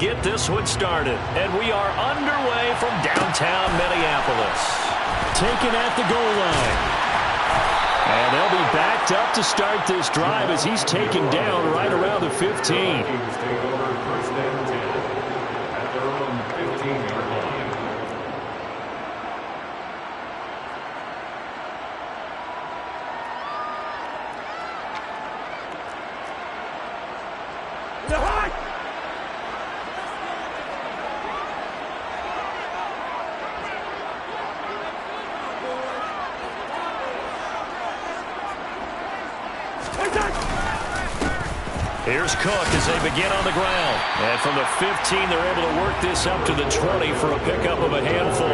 get this one started. And we are underway from downtown Minneapolis. Taken at the goal line. And they'll be backed up to start this drive as he's taken down right around the 15. Here's Cook as they begin on the ground. And from the 15, they're able to work this up to the 20 for a pickup of a handful.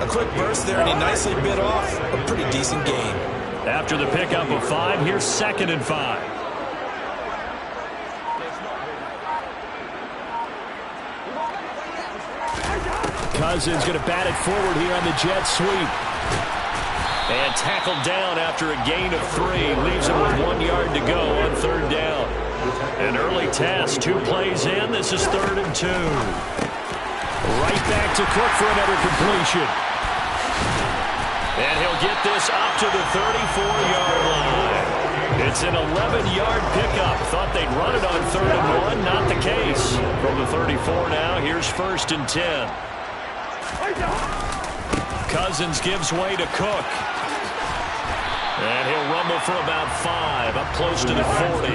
A quick burst there, and he nicely bit off a pretty decent gain. After the pickup of 5, here's 2nd and 5. Cousins going to bat it forward here on the jet sweep. And tackled down after a gain of 3. Leaves him with 1 yard to go on 3rd down. An early test. 2 plays in. This is 3rd and 2. Right back to Cook for another completion. And he'll get this up to the 34-yard line. It's an 11-yard pickup. Thought they'd run it on 3rd and 1. Not the case. From the 34 now, here's 1st and 10. Cousins gives way to Cook. And he'll rumble for about 5, up close to the 40.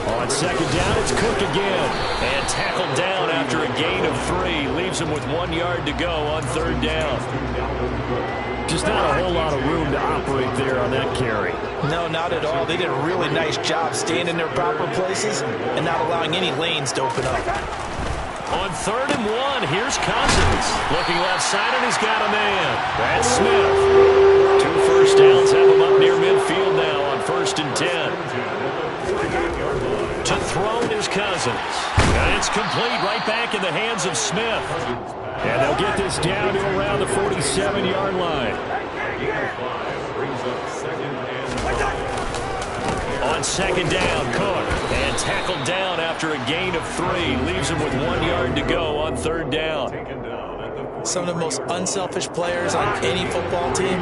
On 2nd down, it's Cook again. And tackled down after a gain of 3. Leaves him with 1 yard to go on 3rd down. Just not a whole lot of room to operate there on that carry. No, not at all. They did a really nice job staying in their proper places and not allowing any lanes to open up. On 3rd and 1, here's Cousins. Looking left side, and he's got a man. That's Smith. 2 first downs have him up near midfield now on 1st and 10. To throw is Cousins. And it's complete right back in the hands of Smith. And they'll get this down to around the 47-yard line. On 2nd down, Cook. And tackled down after a gain of 3. Leaves him with 1 yard to go on 3rd down. Some of the most unselfish players on any football team,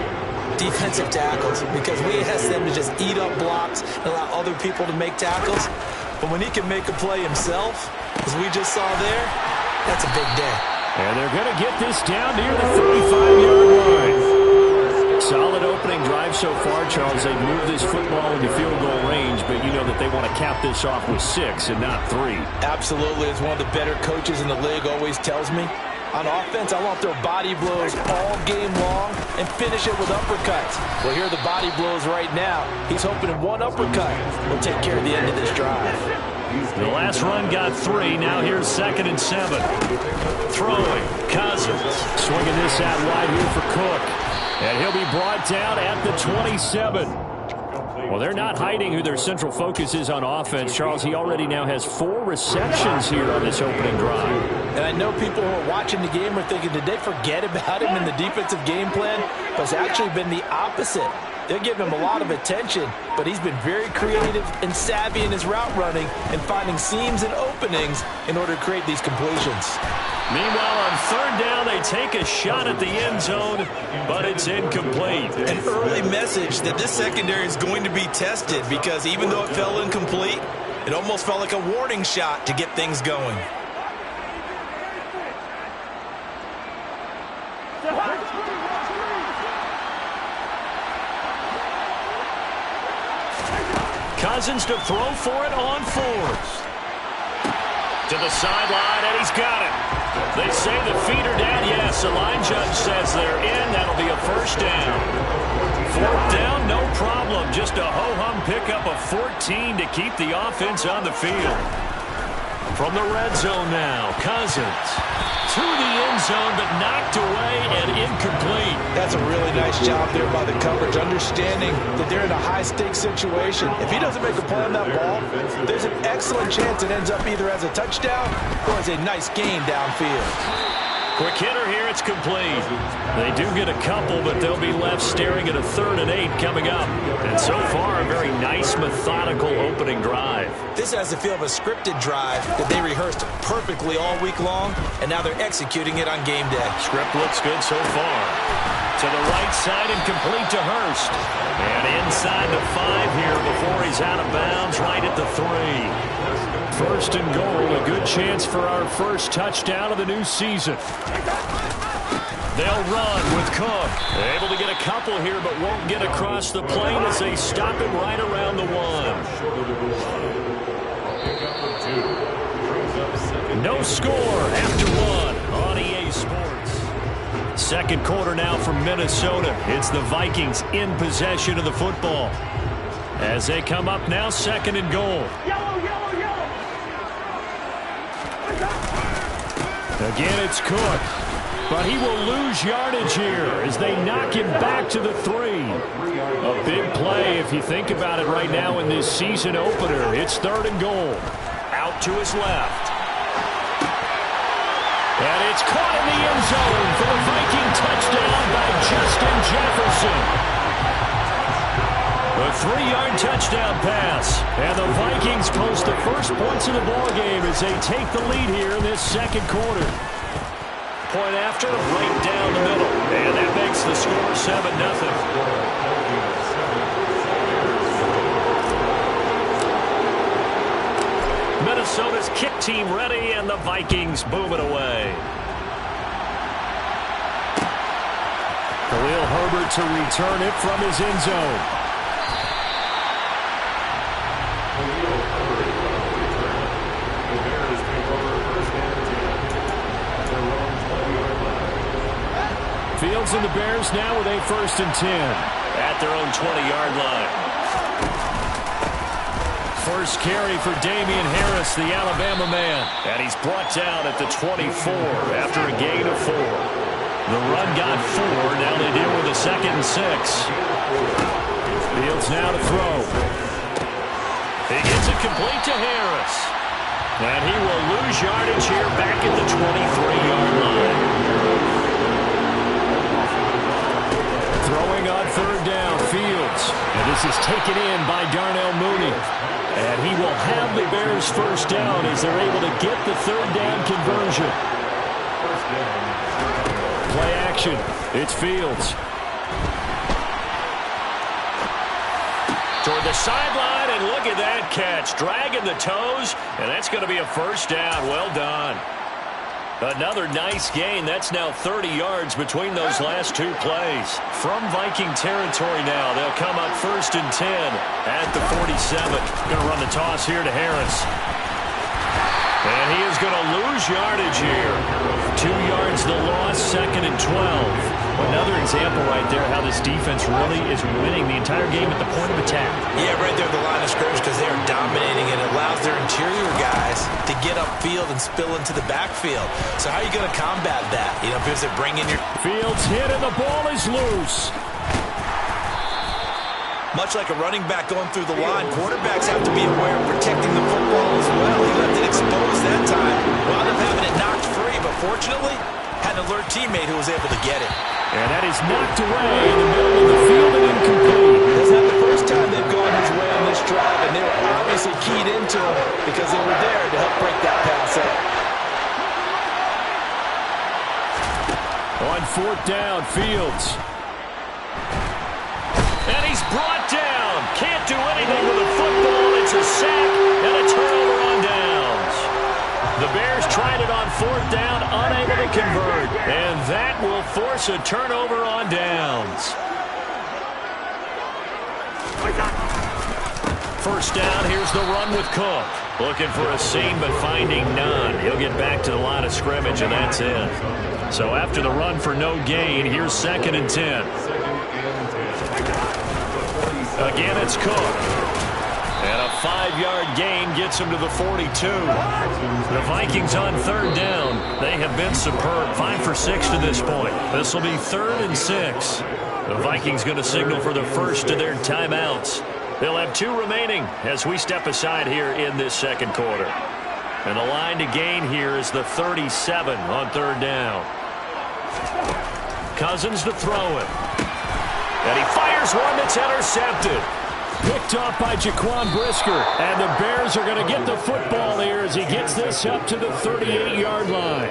defensive tackles, because we ask them to just eat up blocks and allow other people to make tackles. But when he can make a play himself, as we just saw there, that's a big day. And they're going to get this down near the 35-yard line. Solid opening drive so far, Charles. They've moved this football into field goal range, but you know that they want to cap this off with 6 and not 3. Absolutely. As one of the better coaches in the league always tells me, on offense, I want their body blows all game long and finish it with uppercuts. Well, here are the body blows right now. He's hoping in one uppercut will take care of the end of this drive. The last run got 3. Now here's 2nd and 7. Throwing. Cousins. Swinging this out wide here for Cook. And he'll be brought down at the 27. Well, they're not hiding who their central focus is on offense. Charles, he already now has 4 receptions here on this opening drive. And I know people who are watching the game are thinking, did they forget about him in the defensive game plan? But it's actually been the opposite. They're giving him a lot of attention, but he's been very creative and savvy in his route running and finding seams and openings in order to create these completions. Meanwhile, on 3rd down, they take a shot at the end zone, but it's incomplete. An early message that this secondary is going to be tested because even though it fell incomplete, it almost felt like a warning shot to get things going. Cousins to throw for it on 4th. To the sideline, and he's got it. They say the feet are down. Yes, the line judge says they're in. That'll be a 1st down. 4th down, no problem. Just a ho-hum pickup of 14 to keep the offense on the field. From the red zone now, Cousins to the end zone, but knocked away and incomplete. That's a really nice job there by the coverage, understanding that they're in a high-stakes situation. If he doesn't make a play on that ball, there's an excellent chance it ends up either as a touchdown or as a nice gain downfield. Quick hitter here, it's complete. They do get a couple, but they'll be left staring at a 3rd and 8 coming up. And so far, a very nice, methodical opening drive. This has the feel of a scripted drive that they rehearsed perfectly all week long, and now they're executing it on game day. Script looks good so far. To the right side and complete to Hurst. And inside the 5 here before he's out of bounds, right at the 3. 1st and goal, a good chance for our first touchdown of the new season. They'll run with Cook. Able to get a couple here, but won't get across the plane as they stop it right around the 1. No score after 1 on EA Sports. Second quarter now from Minnesota. It's the Vikings in possession of the football. As they come up now, 2nd and goal. Again, it's Cook. But he will lose yardage here as they knock him back to the 3. A big play if you think about it right now in this season opener. It's 3rd and goal. Out to his left. And it's caught in the end zone for the Viking touchdown by Justin Jefferson. A 3-yard touchdown pass. And the Vikings post the first points of the ballgame as they take the lead here in this second quarter. Point after, right down the middle. And that makes the score 7-0. Minnesota's kick team ready, and the Vikings boom it away. Khalil Herbert to return it from his end zone. Fields and the Bears now with a 1st and 10 at their own 20-yard line. First carry for Damian Harris, the Alabama man. And he's brought down at the 24 after a gain of 4. The run got 4. Now they deal with a 2nd and 6. Fields now to throw. He gets it complete to Harris. And he will lose yardage here back at the 23-yard line. Throwing on 3rd down, Fields. And this is taken in by Darnell Mooney. And he will have the Bears' first down as they're able to get the 3rd down conversion. Play action. It's Fields. Toward the sideline, and look at that catch. Dragging the toes, and that's going to be a first down. Well done. Another nice gain. That's now 30 yards between those last 2 plays. From Viking territory now, they'll come up 1st and 10 at the 47. Going to run the toss here to Harris. And he is going to lose yardage here. 2 yards the loss, 2nd and 12. Another example right there how this defense really is winning the entire game at the point of attack. Yeah, right there at the line of scrimmage because they are dominating, and it allows their interior guys to get upfield and spill into the backfield. So how are you going to combat that? You know, because they bring in your... Fields hit and the ball is loose. Much like a running back going through the line, quarterbacks have to be aware of protecting the football as well. He left it exposed that time. Wound up having it knocked free, but fortunately, had an alert teammate who was able to get it. And that is knocked away in the middle of the field and incomplete. That's not the first time they've gone his way on this drive, and they were obviously keyed into him because they were there to help break that pass up. On 4th down, Fields. And he's brought down. Can't do anything with the football. It's a sack and a turnover on downs. The Bears tried it on 4th down, unable to convert. And that will force a turnover on downs. First down, here's the run with Cook. Looking for a seam, but finding none. He'll get back to the line of scrimmage, and that's it. So after the run for no gain, here's 2nd and 10. Again, it's Cook. And a 5-yard gain gets him to the 42. The Vikings on 3rd down. They have been superb. 5 for 6 to this point. This will be 3rd and 6. The Vikings going to signal for the first of their timeouts. They'll have 2 remaining as we step aside here in this second quarter. And the line to gain here is the 37 on 3rd down. Cousins to throw it. And he fires one that's intercepted. Picked off by Jaquan Brisker. And the Bears are going to get the football here as he gets this up to the 38-yard line.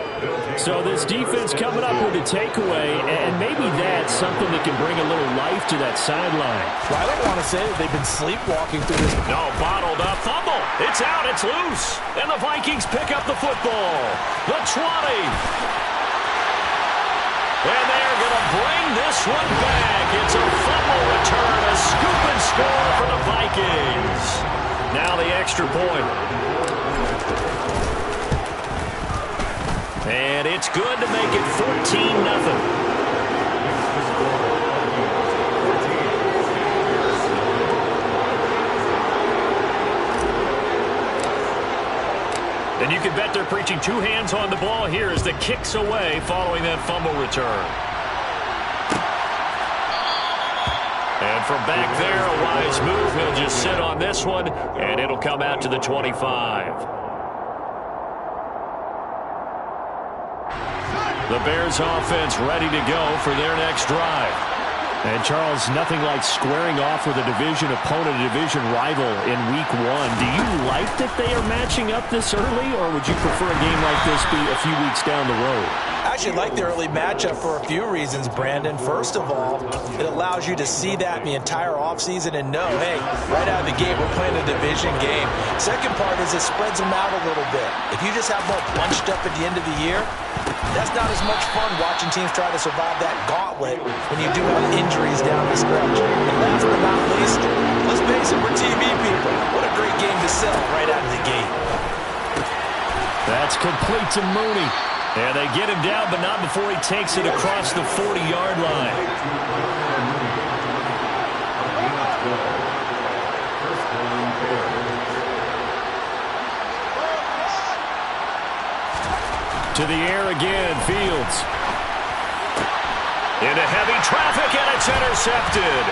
So this defense coming up with a takeaway, and maybe that's something that can bring a little life to that sideline. Well, I don't want to say that they've been sleepwalking through this. No, bottled up fumble. It's out, it's loose. And the Vikings pick up the football. The 20. And they're going to bring this one back. It's a fumble return, a scoop and score for the Vikings. Now the extra point. And it's good to make it 14-0. And you can bet they're preaching two hands on the ball here as the kick's away following that fumble return. And from back there, a wise move. He'll just sit on this one, and it'll come out to the 25. The Bears offense ready to go for their next drive. And, Charles, nothing like squaring off with a division opponent, a division rival in Week 1. Do you like that they are matching up this early, or would you prefer a game like this be a few weeks down the road? I actually like the early matchup for a few reasons, Brandon. First of all, it allows you to see that in the entire offseason and know, hey, right out of the gate, we're playing a division game. Second part is it spreads them out a little bit. If you just have them all bunched up at the end of the year, that's not as much fun watching teams try to survive that gauntlet when you do have injuries down the stretch. And last but not least, let's face it, we're TV people. What a great game to sell right out of the gate. That's complete to Mooney. And they get him down, but not before he takes it across the 40-yard line. To the air again, Fields. Into heavy traffic, and it's intercepted.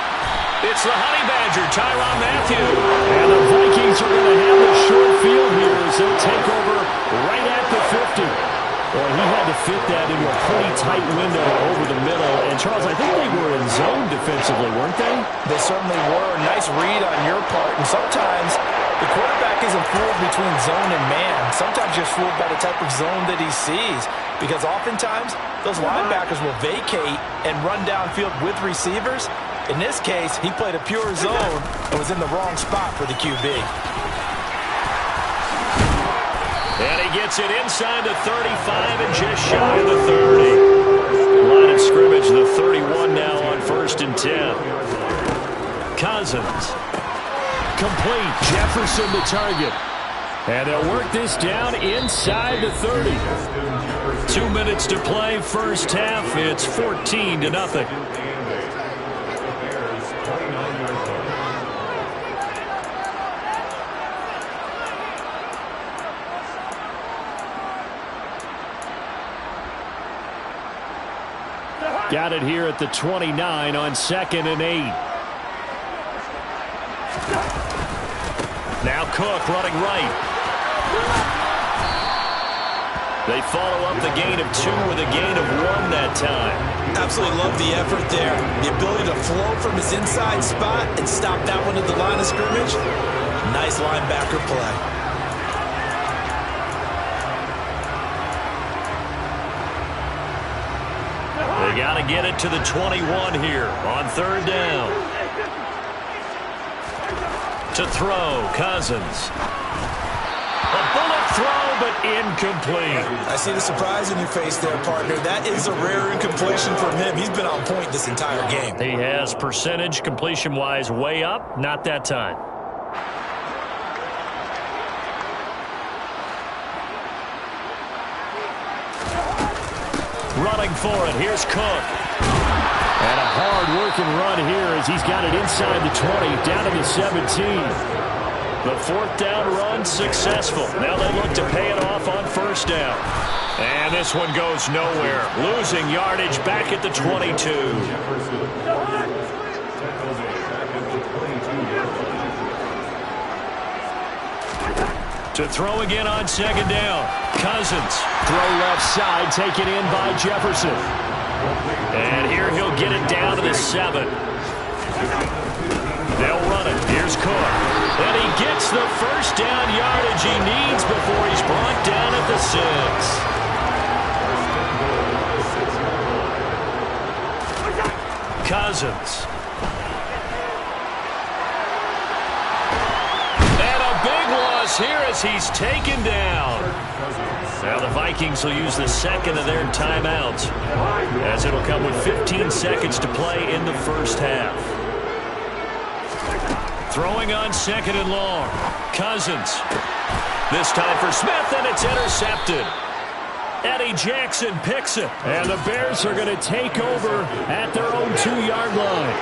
It's the Honey Badger, Tyrann Mathieu. And the Vikings are going to have a short field here as they'll take over right at the 50. Well, he had to fit that into a pretty tight window over the middle. And, Charles, I think they were in zone defensively, weren't they? They certainly were. Nice read on your part. And sometimes the quarterback isn't fooled between zone and man. Sometimes you're fooled by the type of zone that he sees. Because oftentimes, those linebackers will vacate and run downfield with receivers. In this case, he played a pure zone and was in the wrong spot for the QB. And he gets it inside the 35 and just shy of the 30. Line of scrimmage, the 31 now on 1st and 10. Cousins. Complete. Jefferson the target. And they'll work this down inside the 30. 2 minutes to play, first half. It's 14-0. Got it here at the 29 on 2nd and 8. Now Cook running right. They follow up the gain of 2 with a gain of 1 that time. Absolutely love the effort there. The ability to flow from his inside spot and stop that one at the line of scrimmage. Nice linebacker play. They got to get it to the 21 here on 3rd down. To throw, Cousins. A bullet throw, but incomplete. I see the surprise in your face there, partner. That is a rare incompletion from him. He's been on point this entire game. He has percentage completion-wise way up, not that time. Running for it, here's Cook. And a hard-working run here as he's got it inside the 20, down to the 17. The 4th down run successful. Now they look to pay it off on 1st down. And this one goes nowhere. Losing yardage back at the 22. To throw again on 2nd down. Cousins. Throw left side, taken in by Jefferson. And here he'll get it down to the 7. They'll run it. Here's Cook. And he gets the first down yardage he needs before he's brought down at the 6. Cousins. And a big loss here as he's taken down. Now the Vikings will use the second of their timeouts, as it'll come with 15 seconds to play in the first half. Throwing on 2nd and long. Cousins. This time for Smith, and it's intercepted. Eddie Jackson picks it. And the Bears are going to take over at their own 2-yard line.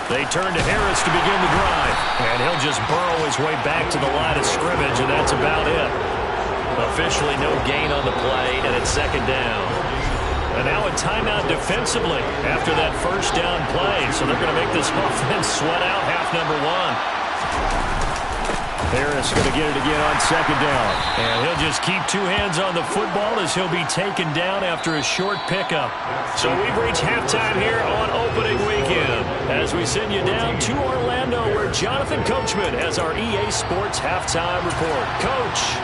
They turn to Harris to begin the drive. And he'll just burrow his way back to the line of scrimmage, and that's about it. Officially no gain on the play, and it's 2nd down. And now a timeout defensively after that first down play. So they're going to make this offense sweat out half number 1. Harris going to get it again on 2nd down. And he'll just keep 2 hands on the football as he'll be taken down after a short pickup. So we've reached halftime here on opening weekend as we send you down to Orlando, where Jonathan Coachman has our EA Sports halftime report. Coach.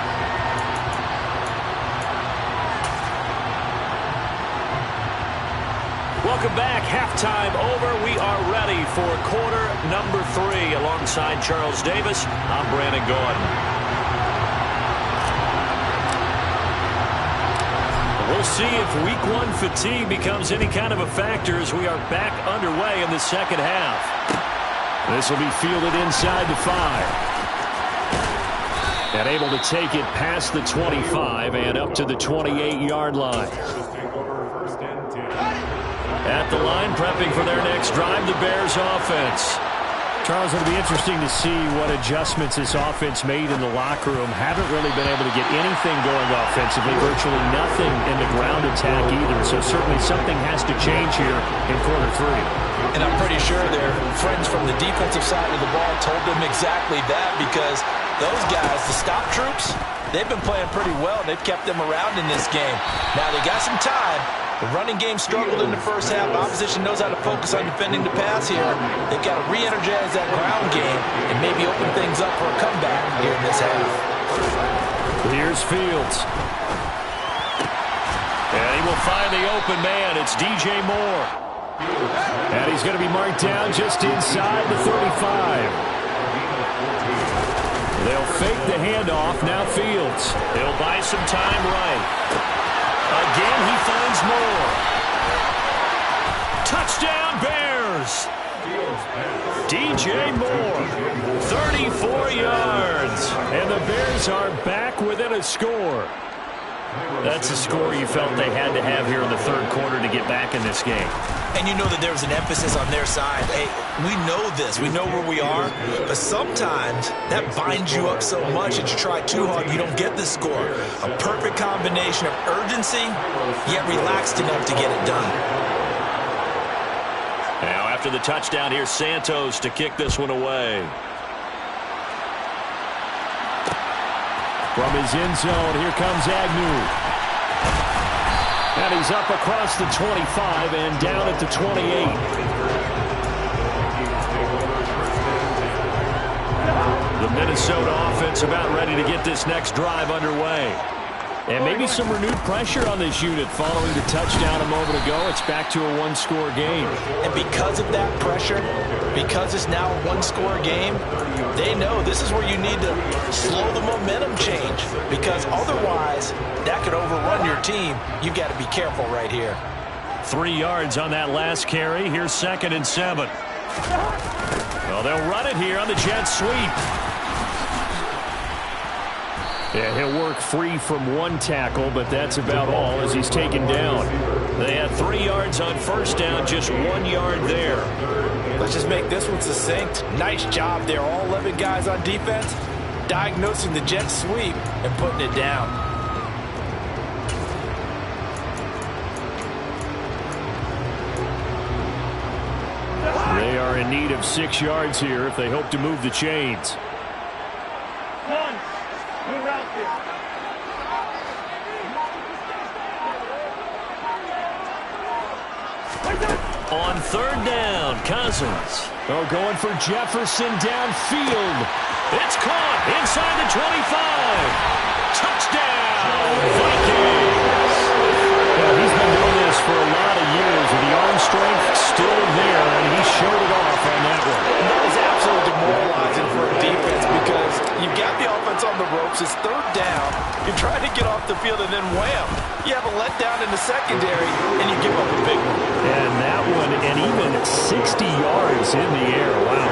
Welcome back. Halftime over. We are ready for quarter number 3. Alongside Charles Davis, I'm Brandon Gordon. We'll see if week 1 fatigue becomes any kind of a factor as we are back underway in the second half. This will be fielded inside the 5. And able to take it past the 25 and up to the 28-yard line. At the line, prepping for their next drive, the Bears offense. Charles, it'll be interesting to see what adjustments this offense made in the locker room. Haven't really been able to get anything going offensively, virtually nothing in the ground attack either. So certainly something has to change here in quarter 3. And I'm pretty sure their friends from the defensive side of the ball told them exactly that, because those guys, the stop troops, they've been playing pretty well. They've kept them around in this game. Now they got some time. The running game struggled in the first half. Opposition knows how to focus on defending the pass here. They've got to re-energize that ground game and maybe open things up for a comeback here in this half. Here's Fields. And he will find the open man. It's DJ Moore. And he's going to be marked down just inside the 35. They'll fake the handoff. Now Fields. He'll buy some time right. Again, he finds Moore. Touchdown, Bears. DJ Moore, 34 yards. And the Bears are back within a score. That's a score you felt they had to have here in the third quarter to get back in this game. And you know that there was an emphasis on their side. Hey, we know this. We know where we are. But sometimes that binds you up so much that you try too hard, you don't get the score. A perfect combination of urgency, yet relaxed enough to get it done. Now after the touchdown, here's Santos to kick this one away. From his end zone, here comes Agnew. And he's up across the 25 and down at the 28. The Minnesota offense about ready to get this next drive underway. And maybe some renewed pressure on this unit following the touchdown a moment ago. It's back to a one-score game. And because of that pressure, because it's now a one-score game, they know this is where you need to slow the momentum change, because otherwise that could overrun your team. You've got to be careful right here. 3 yards on that last carry. Here's 2nd and 7. Well, they'll run it here on the jet sweep. Yeah, he'll work free from one tackle, but that's about all as he's taken down. They had 3 yards on first down, just 1 yard there. Let's just make this one succinct. Nice job there, all 11 guys on defense, diagnosing the jet sweep and putting it down. They are in need of 6 yards here if they hope to move the chains. One route there. on third down. Cousins. Oh, going for Jefferson downfield. It's caught inside the 25. Touchdown, Vikings. Well, he's been doing this for a lot of years, with the arm strength still there, and he showed it off on that one. And that was absolutely demoralizing for a defense because you've got the offense on the ropes. It's third down. You're trying to get off the field, and then wham, you have a letdown in the secondary, and you give up a big one. And that one, and even 60 yards in the air. Wow.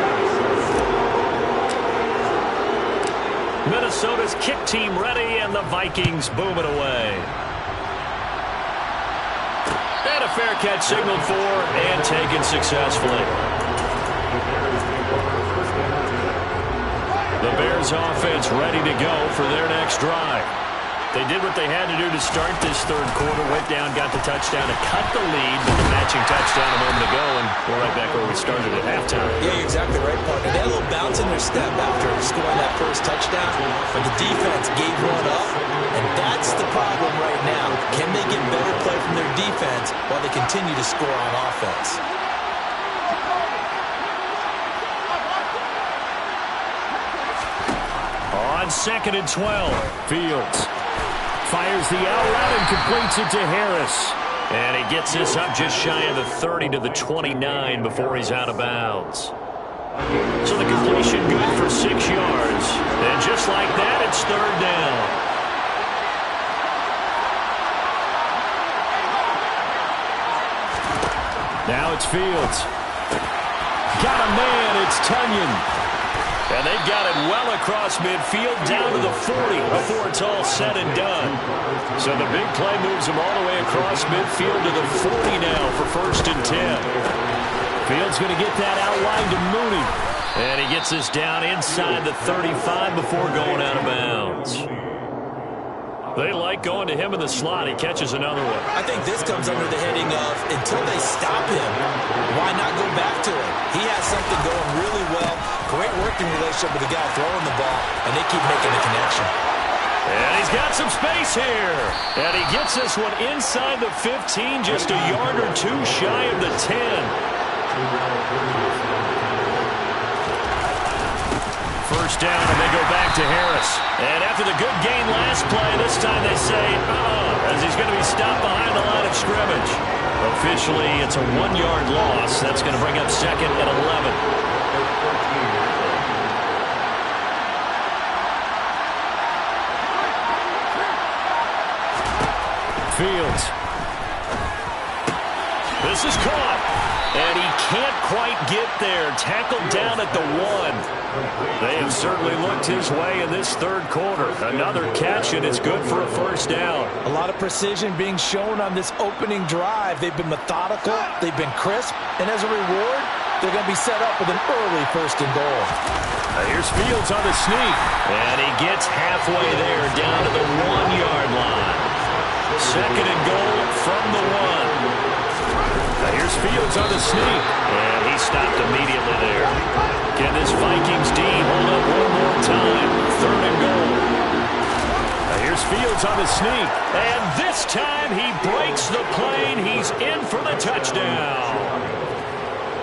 Minnesota's kick team ready, and the Vikings boom it away. And a fair catch signaled for and taken successfully. The Bears offense ready to go for their next drive. They did what they had to do to start this third quarter. Went down, got the touchdown to cut the lead, but the matching touchdown a moment ago, and we're right back where we started at halftime. Yeah, you're exactly right, partner. They had a little bounce in their step after scoring that first touchdown, but the defense gave one up, and that's the problem right now. Can they get better play from their defense while they continue to score on offense? On 2nd and 12. Fields fires the out route and completes it to Harris. And he gets this up just shy of the 30 to the 29 before he's out of bounds. So the completion good for 6 yards. And just like that, it's third down. Now it's Fields. Got a man, it's Tunyon. And they got it well across midfield down to the 40 before it's all said and done. So the big play moves him all the way across midfield to the 40 now for 1st and 10. Fields going to get that outline to Mooney. And he gets this down inside the 35 before going out of bounds. They like going to him in the slot. He catches another one. I think this comes under the heading of, until they stop him, why not go back to him? He has something going really well. Great working relationship with the guy throwing the ball, and they keep making the connection. And he's got some space here. And he gets this one inside the 15, just a yard or two shy of the 10. First down, and they go back to Harris. And after the good gain last play, this time they say, as he's going to be stopped behind the line of scrimmage. Officially, it's a 1-yard loss. That's going to bring up 2nd and 11. Fields. This is caught. And he can't quite get there. Tackled down at the 1. They have certainly looked his way in this third quarter. Another catch, and it's good for a first down. A lot of precision being shown on this opening drive. They've been methodical. They've been crisp. And as a reward, they're going to be set up with an early 1st and goal. Here's Fields on the sneak. And he gets halfway there down to the 1-yard line. 2nd and goal from the 1. Here's Fields on the sneak. And he stopped immediately there. Can this Vikings D hold up one more time? 3rd and goal. Here's Fields on the sneak. And this time he breaks the plane. He's in for the touchdown.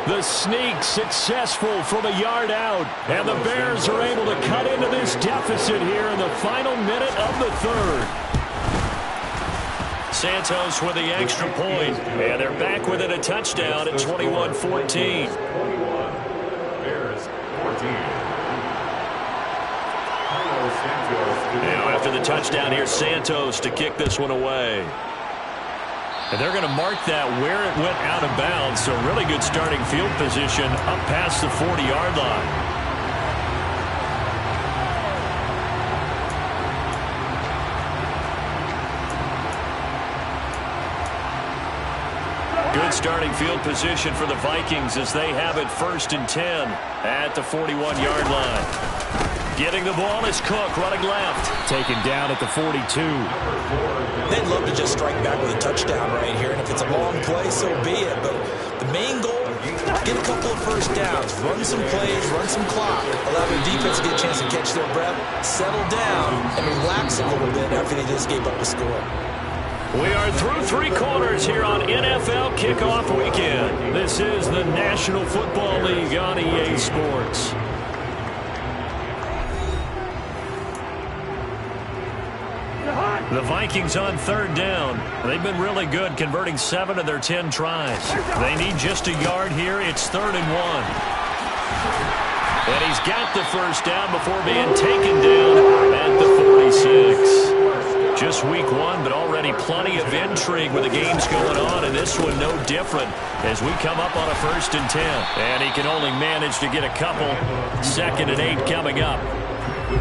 The sneak successful from a yard out. And the Bears are able to cut into this deficit here in the final minute of the 3rd. Santos with the extra point, and they're back within a touchdown at 21-14. Now after the touchdown, here's Santos to kick this one away. And they're going to mark that where it went out of bounds, so really good starting field position up past the 40-yard line. Good starting field position for the Vikings as they have it 1st and 10 at the 41-yard line. Getting the ball is Cook running left. Taken down at the 42. They'd love to just strike back with a touchdown right here, and if it's a long play, so be it. But the main goal, get a couple of first downs, run some plays, run some clock, allow their defense to get a chance to catch their breath, settle down, and relax a little bit after they just gave up a score. We are through 3 quarters here on NFL Kickoff Weekend. This This is the National Football League on EA Sports. The Vikings on third down. They've been really good, converting 7 of their 10 tries. They need just a yard here. It's 3rd and 1. And he's got the first down before being taken down at the 46. Just week 1, but already plenty of intrigue with the games going on, and this one no different as we come up on a 1st and 10. And he can only manage to get a couple. 2nd and 8 coming up.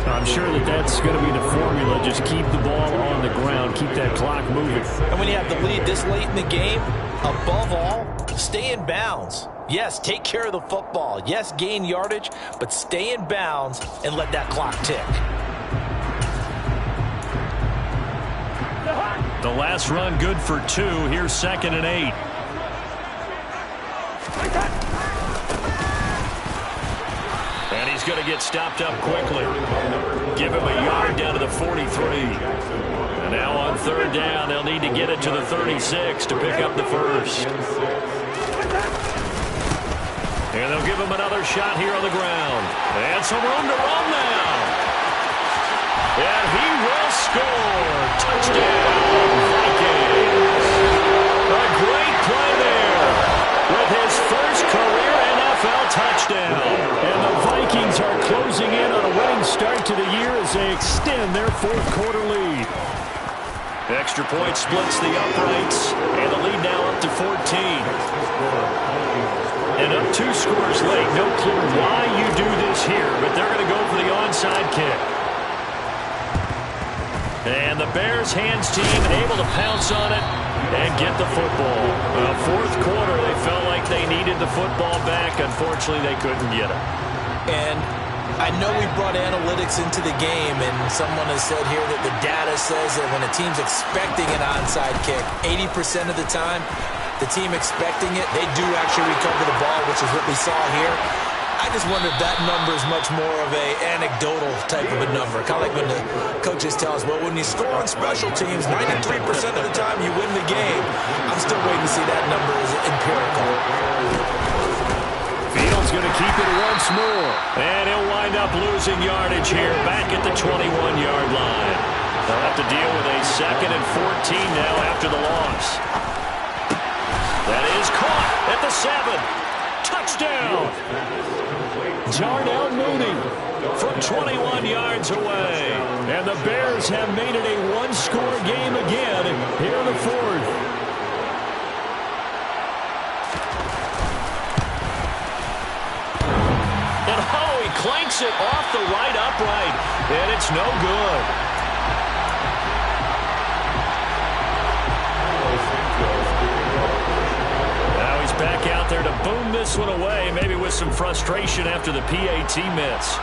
I'm sure that's going to be the formula. Just keep the ball on the ground. Keep that clock moving. And when you have the lead this late in the game, above all, stay in bounds. Yes, take care of the football. Yes, gain yardage, but stay in bounds and let that clock tick. The last run good for 2. Here's 2nd and 8. And he's going to get stopped up quickly. Give him a yard down to the 43. And now on 3rd down, they'll need to get it to the 36 to pick up the first. And they'll give him another shot here on the ground. And some room to run now. And he will score. Touchdown, Vikings. A great play there with his first career NFL touchdown. And the Vikings are closing in on a winning start to the year as they extend their 4th quarter lead. Extra point splits the uprights, and the lead now up to 14. And up 2 scores late. No clue why you do this here, but they're going to go for the onside kick. And the Bears hands team able to pounce on it and get the football. 4th quarter, they felt like they needed the football back. Unfortunately, they couldn't get it. And I know we brought analytics into the game, and someone has said here that the data says that when a team's expecting an onside kick, 80% of the time, the team expecting it, they do actually recover the ball, which is what we saw here. I just wonder if that number is much more of a anecdotal type of a number. Kind of like when the coaches tell us, well, when you score on special teams, 93% of the time you win the game. I'm still waiting to see that number as empirical. Fields going to keep it once more. And he'll wind up losing yardage here back at the 21-yard line. They'll have to deal with a 2nd and 14 now after the loss. That is caught at the 7. Touchdown! Darnell Mooney from 21 yards away. And the Bears have made it a 1-score game again here in the 4th. And he clanks it off the right upright. And it's no good. Back out there to boom this one away, maybe with some frustration after the PAT miss.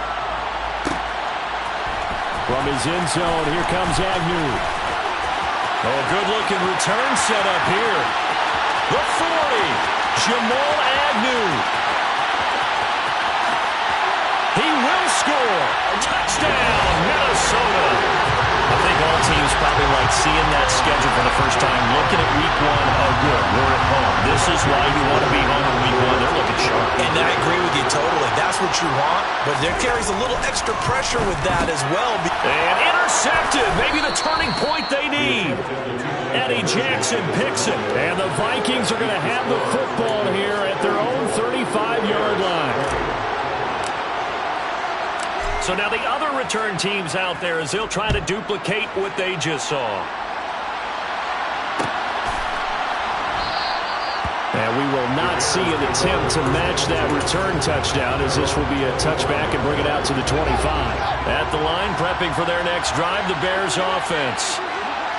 From his end zone, here comes Agnew. Oh, good-looking return set up here. The 40, Jamal Agnew. He will score. Touchdown, Minnesota. I think all teams probably like seeing that schedule for the first time, looking at week 1. Oh, good, we're at home. This is why you want to be home in week 1. They're looking sharp. And I agree with you totally. That's what you want, but there carries a little extra pressure with that as well. And intercepted. Maybe the turning point they need. Eddie Jackson picks it. And the Vikings are going to have the football here at their own 35-yard line. So now the other return teams out there as they'll try to duplicate what they just saw. And we will not see an attempt to match that return touchdown, as this will be a touchback and bring it out to the 25. At the line, prepping for their next drive, the Bears offense.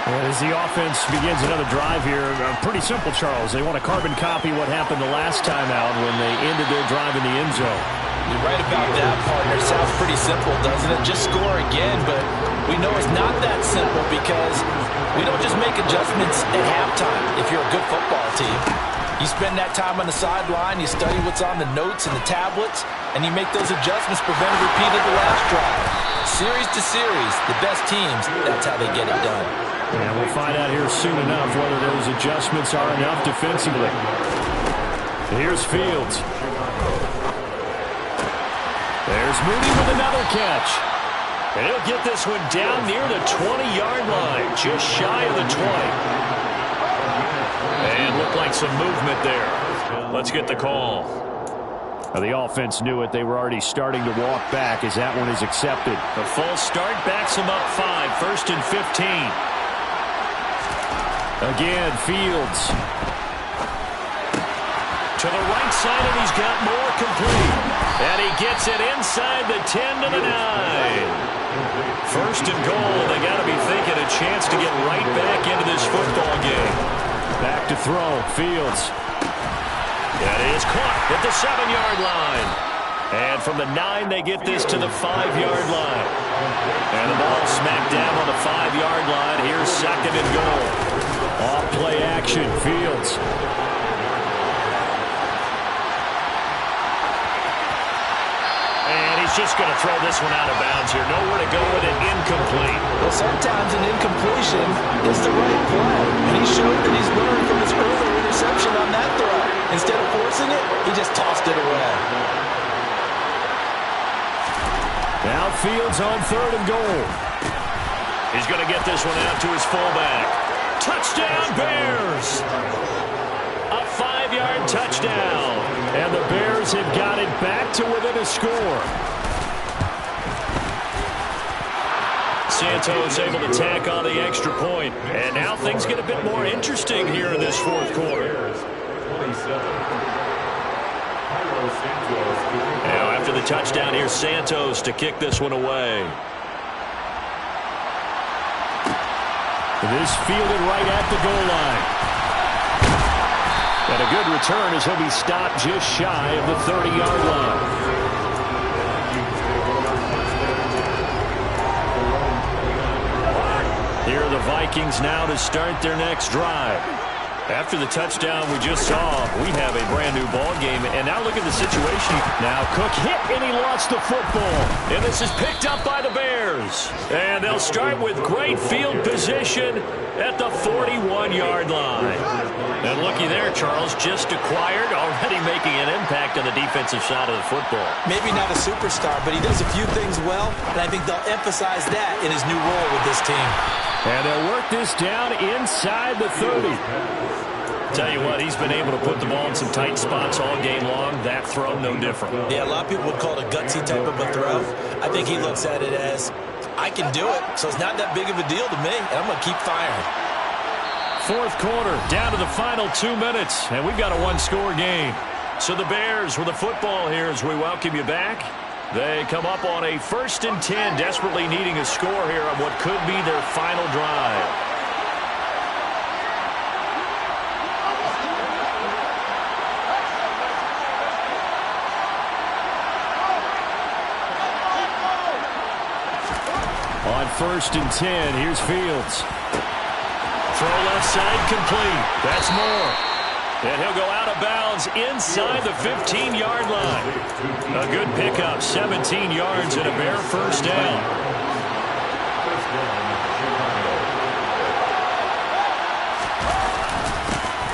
And as the offense begins another drive here, pretty simple, Charles. They want to carbon copy what happened the last time out when they ended their drive in the end zone. You're right about that, partner. Sounds pretty simple, doesn't it? Just score again, but we know it's not that simple because we don't just make adjustments at halftime if you're a good football team. You spend that time on the sideline, you study what's on the notes and the tablets, and you make those adjustments, prevent a repeat of the last drive. Series to series, the best teams, that's how they get it done. And we'll find out here soon enough whether those adjustments are enough defensively. Here's Fields. There's Moody with another catch. And he'll get this one down near the 20-yard line, just shy of the 20. And looked like some movement there. Let's get the call. Now, the offense knew it. They were already starting to walk back as that one is accepted. The false start backs them up 5, 1st and 15. Again, Fields. To the right side, and he's got more complete. And he gets it inside the 10 to the 9. 1st and goal. They got to be thinking a chance to get right back into this football game. Back to throw. Fields. That is caught at the 7-yard line. And from the 9, they get this to the 5-yard line. And the ball smacked down on the 5-yard line. Here's 2nd and goal. Off play action. Fields. Just going to throw this one out of bounds here. Nowhere to go with it. Incomplete. Well, sometimes an incompletion is the right play. And he showed that he's learned from his earlier interception on that throw. Instead of forcing it, he just tossed it away. Now Fields on 3rd and goal. He's going to get this one out to his fullback. Touchdown, Bears! A 5-yard touchdown. And the Bears have got it back to within a score. Santos able to tack on the extra point. And now things get a bit more interesting here in this 4th quarter. Now after the touchdown, here's Santos to kick this one away. This fielded right at the goal line. And a good return as he'll be stopped just shy of the 30-yard line. Here are the Vikings now to start their next drive. After the touchdown we just saw, we have a brand-new ball game. And now look at the situation. Now Cook hit, and he lost the football. And this is picked up by the Bears. And they'll start with great field position at the 41-yard line. And looky there, Charles, just acquired, already making an impact on the defensive side of the football. Maybe not a superstar, but he does a few things well, and I think they'll emphasize that in his new role with this team. And they'll work this down inside the 30. Tell you what, he's been able to put the ball in some tight spots all game long. That throw, no different. Yeah, a lot of people would call it a gutsy type of a throw. I think he looks at it as, I can do it, so it's not that big of a deal to me, and I'm going to keep firing. 4th quarter, down to the final 2 minutes, and we've got a 1-score game. So the Bears with the football here as we welcome you back. They come up on a 1st and 10, desperately needing a score here on what could be their final drive. On 1st and 10, here's Fields. Throw left side complete. That's more. And he'll go out of bounds inside the 15-yard line. A good pickup, 17 yards and a Bear 1st down.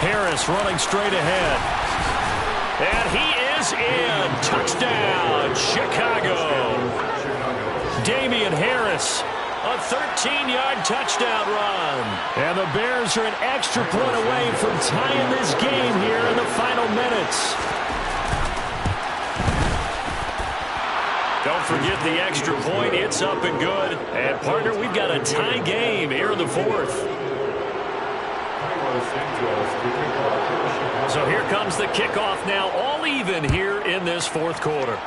Harris running straight ahead. And he is in. Touchdown, Chicago. Damian Harris. A 13-yard touchdown run. And the Bears are an extra point away from tying this game here in the final minutes. Don't forget the extra point. It's up and good. And, partner, we've got a tie game here in the 4th. So here comes the kickoff now, all even here in this 4th quarter.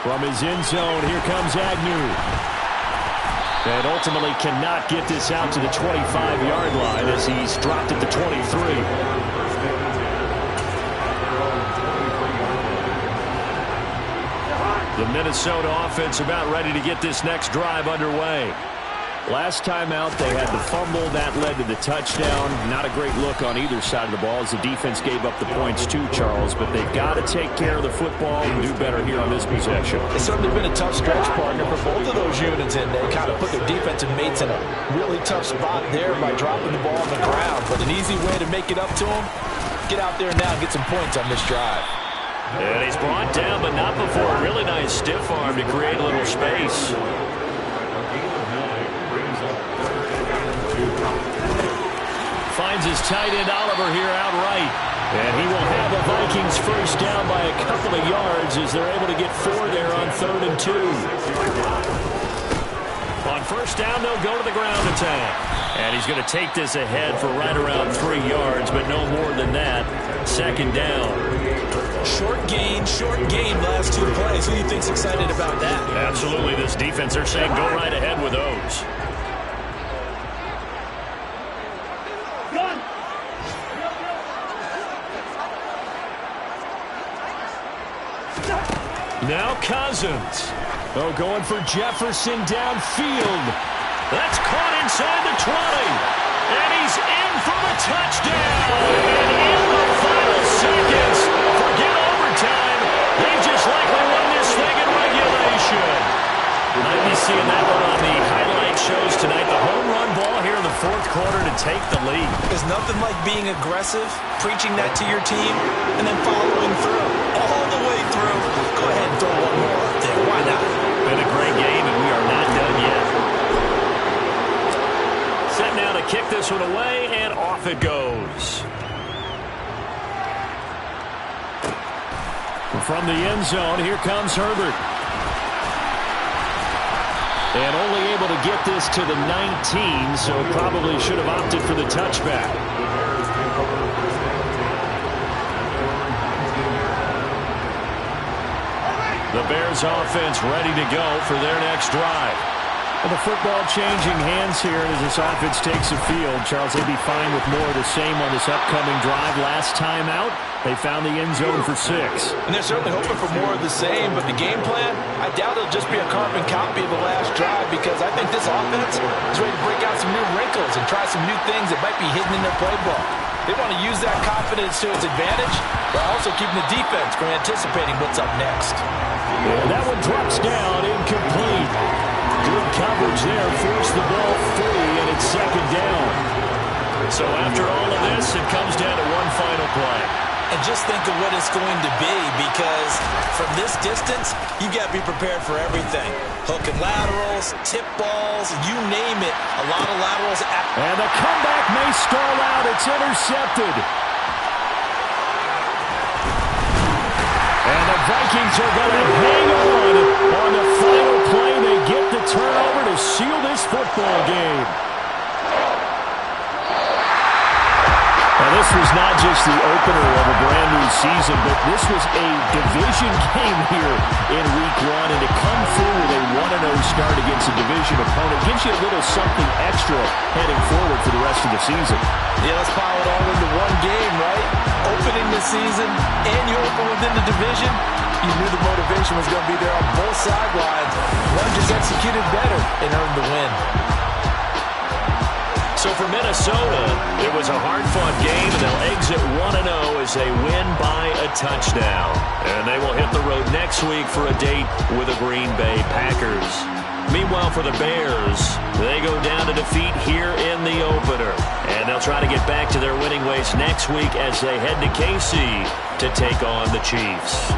From his end zone, here comes Agnew. And ultimately cannot get this out to the 25-yard line as he's dropped at the 23. The Minnesota offense about ready to get this next drive underway. Last time out, they had the fumble. That led to the touchdown. Not a great look on either side of the ball as the defense gave up the points too, Charles. But they've got to take care of the football and do better here on this possession. It's certainly been a tough stretch, partner, for both of those units, and they kind of put their defensive mates in a really tough spot there by dropping the ball on the ground. But an easy way to make it up to them, get out there now and get some points on this drive. And he's brought down, but not before a really nice stiff arm to create a little space. Finds his tight end Oliver here outright. And he will have the Vikings first down by a couple of yards as they're able to get 4 there on 3rd and 2. On first down, they'll go to the ground attack. And he's going to take this ahead for right around 3 yards, but no more than that. 2nd down. Short gain, last 2 plays. Who do you think's excited about that? Absolutely, this defense, they're saying go right ahead with those. Now Cousins. Oh, going for Jefferson downfield. That's caught inside the 20. And he's in for the touchdown. And in the final seconds, forget overtime. They just likely won this thing in regulation. Might be seeing that one on the highlight shows tonight. The home run ball here in the 4th quarter to take the lead. There's nothing like being aggressive, preaching that to your team, and then following through. All the way through. Go ahead and throw one more up there. Why not? Been a great game, and we are not done yet. Set now to kick this one away, and off it goes. From the end zone, here comes Herbert. And only able to get this to the 19, so probably should have opted for the touchback. The Bears offense ready to go for their next drive. And the football changing hands here as this offense takes the field. Charles, they'd be fine with more of the same on this upcoming drive. Last time out, they found the end zone for 6. And they're certainly hoping for more of the same, but the game plan, I doubt it'll just be a carbon copy of the last drive because I think this offense is ready to break out some new wrinkles and try some new things that might be hidden in their playbook. They want to use that confidence to its advantage, but also keeping the defense from anticipating what's up next. And that one drops down, incomplete. Good coverage there, forced the ball free, and it's 2nd down. So after all of this, it comes down to one final play. And just think of what it's going to be because from this distance, you got to be prepared for everything. Hook and laterals, tip balls, you name it. A lot of laterals. And the comeback may stall out. It's intercepted. And the Vikings are going to hang on the final play. They get the turnover to seal this football game. Now, this was not just the opener of a brand-new season, but this was a division game here in Week 1. And to come through with a 1-0 start against a division opponent gives you a little something extra heading forward for the rest of the season. Yeah, let's pile it all into one game, right? Opening the season, and you open within the division. You knew the motivation was going to be there on both sidelines. One just executed better and earned the win. So for Minnesota, it was a hard-fought game, and they'll exit 1-0 as they win by a touchdown. And they will hit the road next week for a date with the Green Bay Packers. Meanwhile, for the Bears, they go down to defeat here in the opener. And they'll try to get back to their winning ways next week as they head to KC to take on the Chiefs.